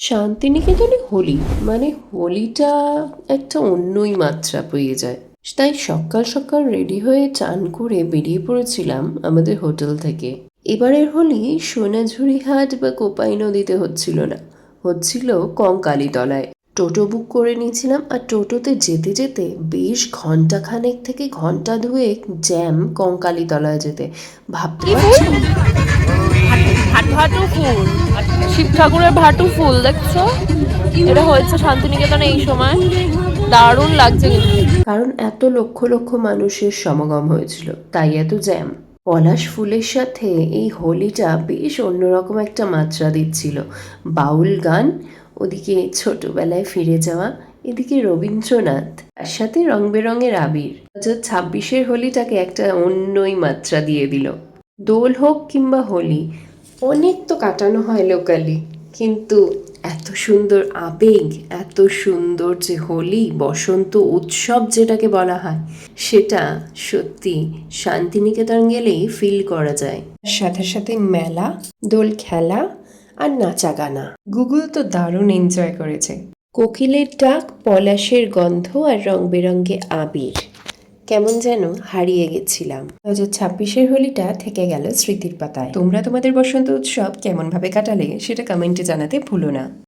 শান্তিনিকেতনে হোলি মানে হোলিটা একটা অন্যই মাত্রা পেয়ে যায়। তাই সকাল সকাল রেডি হয়ে চান করে বেরিয়ে পড়েছিলাম আমাদের হোটেল থেকে। এবারের হোলি সোনাঝুরিহাট বা কোপাই নদীতে হচ্ছিল না, হচ্ছিল কঙ্কালীতলায়। টোটো বুক করে নিয়েছিলাম, আর টোটোতে যেতে যেতে বেশ ঘন্টাখানেক থেকে ঘন্টা দুয়েক জ্যাম কঙ্কালীতলায় যেতে। ভাবতে পারছো? ভাটু ফুল, শিব ঠাকুরের ভাটু ফুল দেখছো? এটা হয়েছে শান্তিনিকেতনে এই সময়। দারুণ লাগছে কিন্তু। কারণ এত লক্ষ লক্ষ মানুষের সমাগম হয়েছিল, তাই এত জ্যাম। পলাশ ফুলের সাথে এই হোলিটা বেশ অন্যরকম একটা মাত্রা দিচ্ছিল। বাউল গান, ওদিকে ছোটবেলায় ফিরে যাওয়া, এদিকে রবীন্দ্রনাথ, তার সাথে রং বেরঙের আবির 2026-এর হোলিটাকে একটা অন্যই মাত্রা দিয়ে দিল। দোল হোক কিংবা হোলি, অনেক তো কাটানো হয় লোকালি, কিন্তু এত সুন্দর আবেগ, এত সুন্দর যে হোলি বসন্ত উৎসব যেটাকে বলা হয়, সেটা সত্যি শান্তিনিকেতন গেলেই ফিল করা যায়। সাথে সাথে মেলা, দোল খেলা আর নাচা গানা। গুগল তো দারুণ এনজয় করেছে। কোকিলের ডাক, পলাশের গন্ধ আর রং বেরঙে আবির, কেমন যেন হারিয়ে গেছিলাম। 2026-এর হোলিটা থেকে গেল স্মৃতির পাতায়। তোমরা তোমাদের বসন্ত উৎসব কেমন ভাবে কাটালে সেটা কমেন্টে জানাতে ভুলো না।